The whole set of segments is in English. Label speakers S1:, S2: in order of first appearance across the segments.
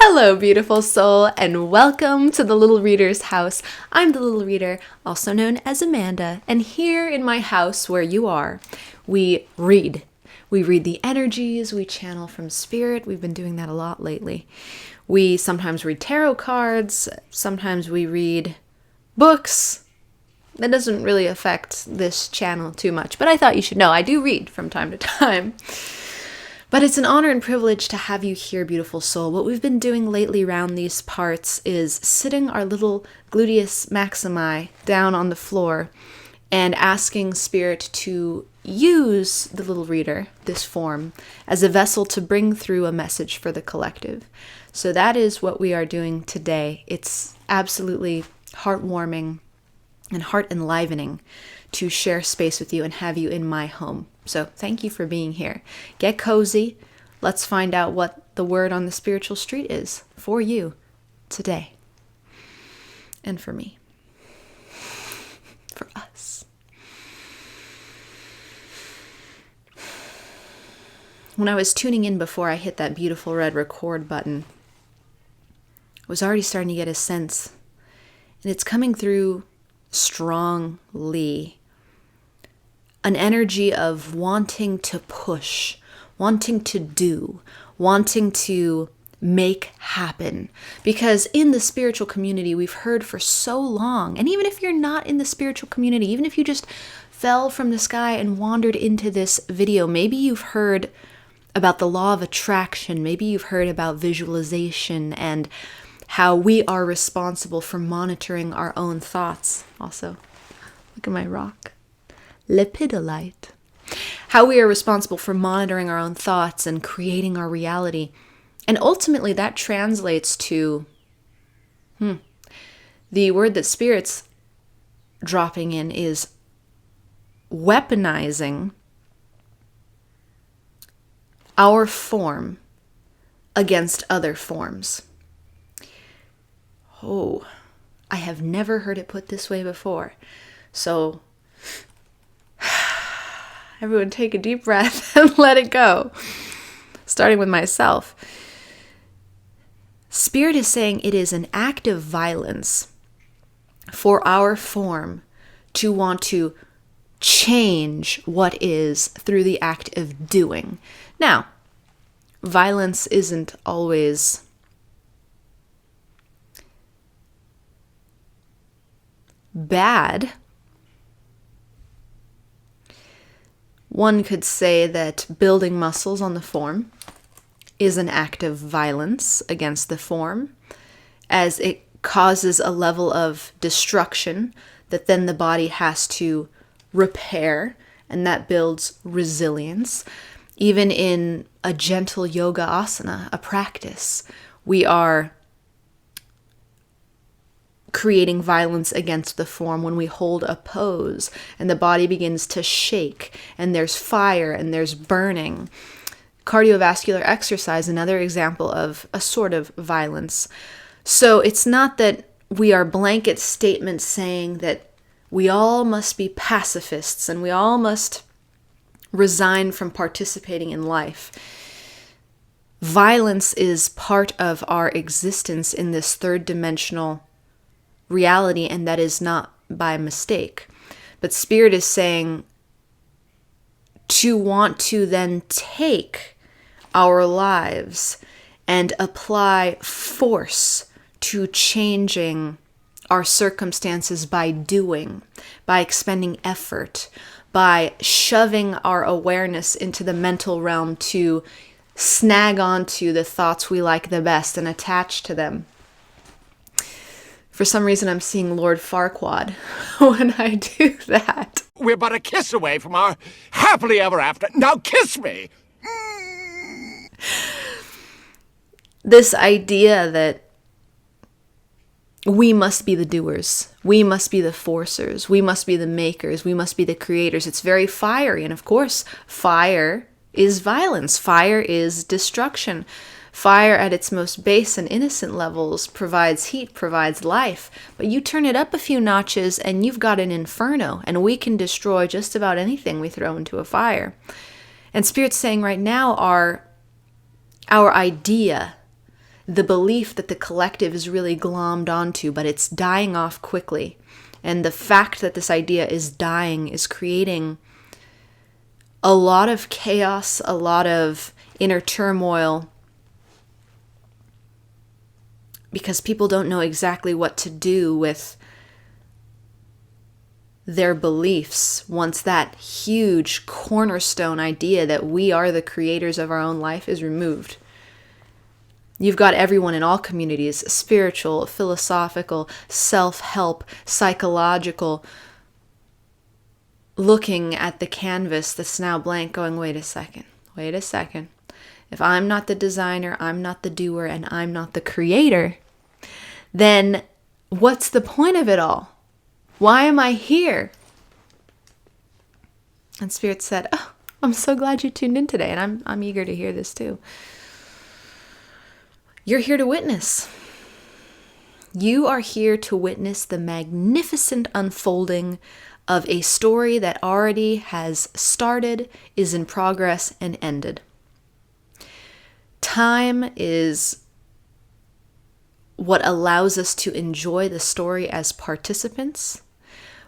S1: Hello, beautiful soul, and welcome to the Little Reader's house. I'm the Little Reader, also known as Amanda, and here in my house where you are, we read. We read the energies, we channel from spirit. We've been doing that a lot lately. We sometimes read tarot cards, sometimes we read books. That doesn't really affect this channel too much, but I thought you should know I do read from time to time. But it's an honor and privilege to have you here, beautiful soul. What we've been doing lately around these parts is sitting our little gluteus maximi down on the floor and asking Spirit to use the Little Reader, this form, as a vessel to bring through a message for the collective. So that is what we are doing today. It's absolutely heartwarming and heart enlivening to share space with you and have you in my home. So thank you for being here. Get cozy. Let's find out what the word on the spiritual street is for you today. And for me. For us. When I was tuning in before I hit that beautiful red record button, I was already starting to get a sense. And it's coming through strongly. An energy of wanting to push, wanting to do, wanting to make happen. Because in the spiritual community, we've heard for so long, and even if you're not in the spiritual community, even if you just fell from the sky and wandered into this video, maybe you've heard about the law of attraction, maybe you've heard about visualization and how we are responsible for monitoring our own thoughts. Also, look at my rock. Lepidolite. How we are responsible for monitoring our own thoughts and creating our reality. And ultimately that translates to the word that Spirit's dropping in is weaponizing our form against other forms. Oh, I have never heard it put this way before. So everyone take a deep breath and let it go. Starting with myself. Spirit is saying it is an act of violence for our form to want to change what is through the act of doing. Now, violence isn't always bad. One could say that building muscles on the form is an act of violence against the form, as it causes a level of destruction that then the body has to repair, and that builds resilience. Even in a gentle yoga asana, a practice, we are creating violence against the form when we hold a pose and the body begins to shake and there's fire and there's burning. Cardiovascular exercise, another example of a sort of violence. So it's not that we are blanket statements saying that we all must be pacifists and we all must resign from participating in life. Violence is part of our existence in this third dimensional reality, and that is not by mistake. But Spirit is saying to want to then take our lives and apply force to changing our circumstances by doing, by expending effort, by shoving our awareness into the mental realm to snag onto the thoughts we like the best and attach to them. For some reason, I'm seeing Lord Farquaad when I do that.
S2: We're but a kiss away from our happily ever after. Now kiss me!
S1: This idea that we must be the doers. We must be the forcers. We must be the makers. We must be the creators. It's very fiery. And of course, fire is violence. Fire is destruction. Fire at its most base and innocent levels provides heat, provides life. But you turn it up a few notches and you've got an inferno, and we can destroy just about anything we throw into a fire. And Spirit's saying right now our idea the belief that the collective is really glommed onto, but it's dying off quickly. And the fact that this idea is dying is creating a lot of chaos, a lot of inner turmoil, because people don't know exactly what to do with their beliefs once that huge cornerstone idea that we are the creators of our own life is removed. You've got everyone in all communities, spiritual, philosophical, self-help, psychological, looking at the canvas that's now blank, going, wait a second. If I'm not the designer, I'm not the doer, and I'm not the creator, then what's the point of it all? Why am I here? And Spirit said, oh, I'm so glad you tuned in today, and I'm eager to hear this too. You're here to witness. You are here to witness the magnificent unfolding of a story that already has started, is in progress, and ended. Time is what allows us to enjoy the story as participants,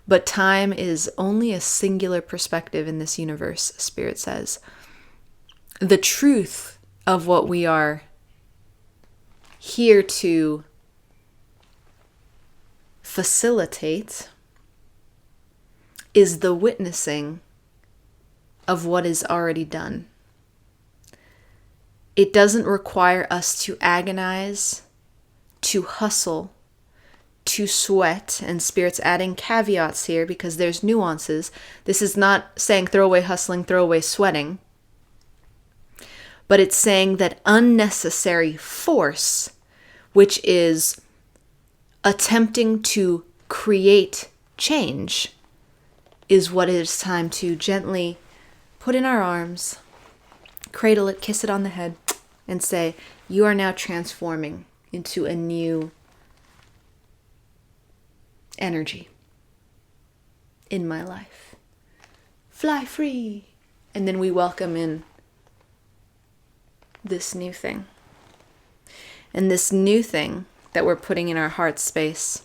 S1: but time is only a singular perspective in this universe, Spirit says. The truth of what we are here to facilitate is the witnessing of what is already done. It doesn't require us to agonize, to hustle, to sweat, and Spirit's adding caveats here because there's nuances. This is not saying throw away hustling, throw away sweating, but it's saying that unnecessary force, which is attempting to create change, is what it is time to gently put in our arms, cradle it, kiss it on the head, and say, you are now transforming into a new energy in my life. Fly free. And then we welcome in this new thing. And this new thing that we're putting in our heart space,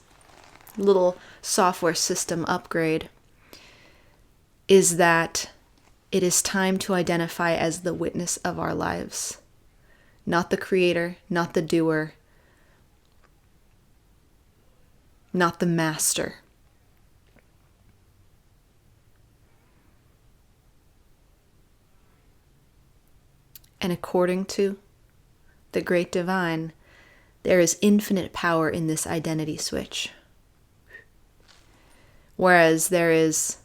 S1: little software system upgrade, is that it is time to identify as the witness of our lives. Not the creator, not the doer, not the master. And according to the Great Divine, there is infinite power in this identity switch. Whereas there is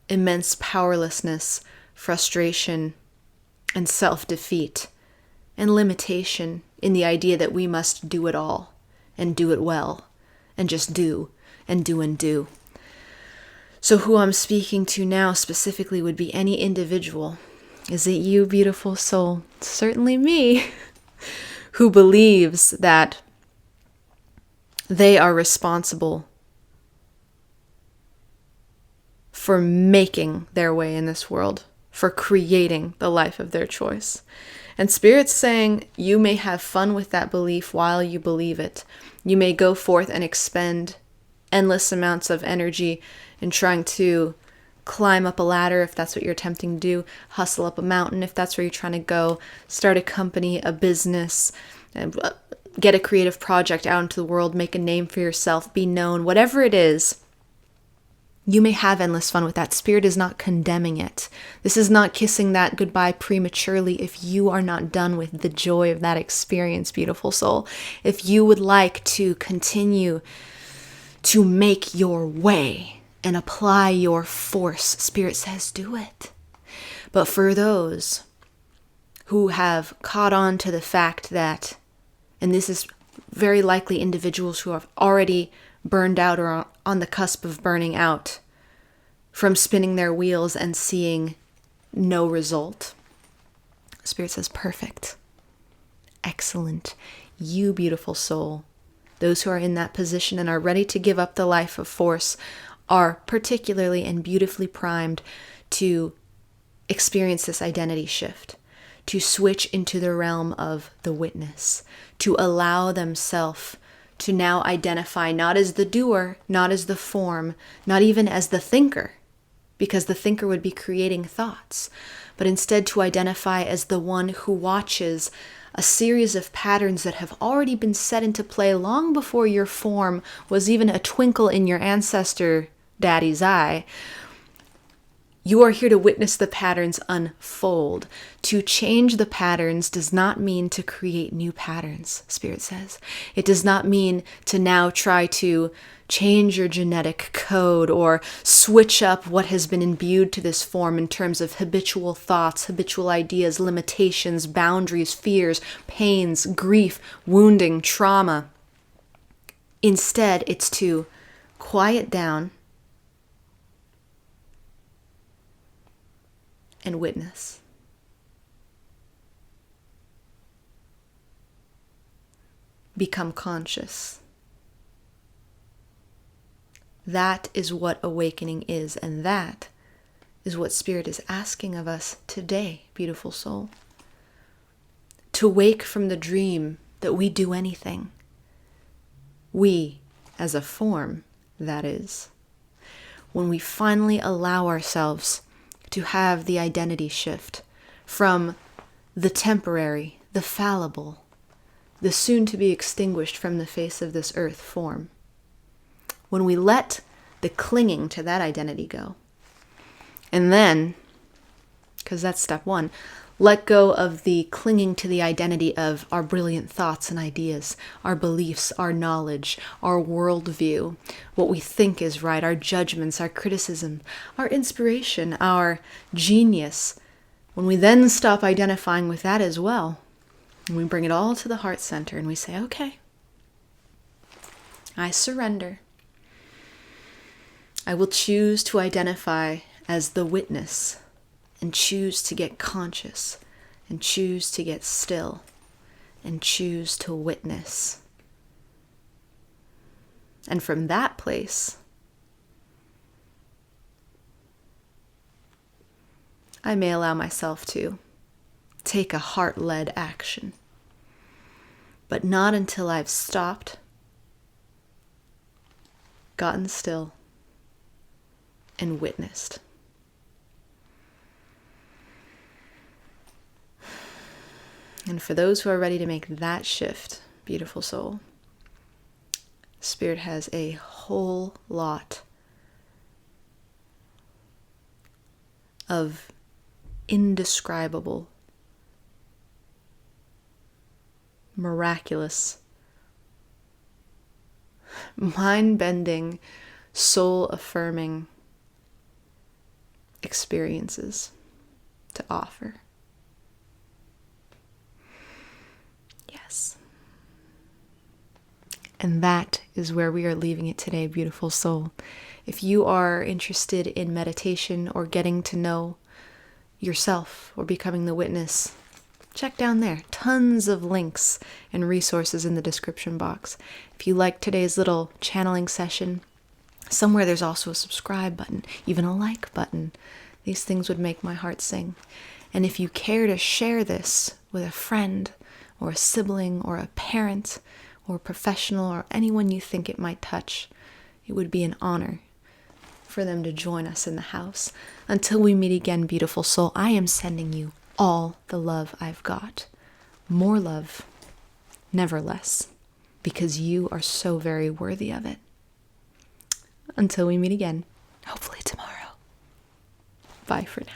S1: immense powerlessness, frustration, and self-defeat, and limitation in the idea that we must do it all, and do it well, and just do, and do and do. So who I'm speaking to now specifically would be any individual. Is it you, beautiful soul? Certainly me, who believes that they are responsible for making their way in this world, for creating the life of their choice. And Spirit's saying you may have fun with that belief while you believe it. You may go forth and expend endless amounts of energy in trying to climb up a ladder if that's what you're attempting to do, hustle up a mountain if that's where you're trying to go, start a company, a business, and get a creative project out into the world, make a name for yourself, be known, whatever it is. You may have endless fun with that. Spirit is not condemning it. This is not kissing that goodbye prematurely if you are not done with the joy of that experience, beautiful soul. If you would like to continue to make your way and apply your force, Spirit says do it. But for those who have caught on to the fact that, and this is very likely individuals who have already burned out or on the cusp of burning out from spinning their wheels and seeing no result. Spirit says, perfect. Excellent. You, beautiful soul. Those who are in that position and are ready to give up the life of force are particularly and beautifully primed to experience this identity shift, to switch into the realm of the witness, to allow themselves to now identify not as the doer, not as the form, not even as the thinker, because the thinker would be creating thoughts, but instead to identify as the one who watches a series of patterns that have already been set into play long before your form was even a twinkle in your ancestor daddy's eye. You are here to witness the patterns unfold. To change the patterns does not mean to create new patterns, Spirit says. It does not mean to now try to change your genetic code or switch up what has been imbued to this form in terms of habitual thoughts, habitual ideas, limitations, boundaries, fears, pains, grief, wounding, trauma. Instead, it's to quiet down and witness. Become conscious. That is what awakening is, and that is what Spirit is asking of us today, beautiful soul. To wake from the dream that we do anything. We, as a form, that is. When we finally allow ourselves to have the identity shift from the temporary, the fallible, the soon to be extinguished from the face of this earth form. When we let the clinging to that identity go. And then, because that's step one, let go of the clinging to the identity of our brilliant thoughts and ideas, our beliefs, our knowledge, our worldview, what we think is right, our judgments, our criticism, our inspiration, our genius. When we then stop identifying with that as well, and we bring it all to the heart center and we say, okay, I surrender. I will choose to identify as the witness and choose to get conscious and choose to get still and choose to witness. And from that place, I may allow myself to take a heart-led action, but not until I've stopped, gotten still, and witnessed. And for those who are ready to make that shift, beautiful soul, Spirit has a whole lot of indescribable, miraculous, mind-bending, soul-affirming experiences to offer. Yes. And that is where we are leaving it today, beautiful soul. If you are interested in meditation or getting to know yourself or becoming the witness, check down there. Tons of links and resources in the description box. If you like today's little channeling session, somewhere there's also a subscribe button, even a like button. These things would make my heart sing. And if you care to share this with a friend or a sibling or a parent or a professional or anyone you think it might touch, it would be an honor for them to join us in the house. Until we meet again, beautiful soul, I am sending you all the love I've got. More love, never less, because you are so very worthy of it. Until we meet again, hopefully tomorrow. Bye for now.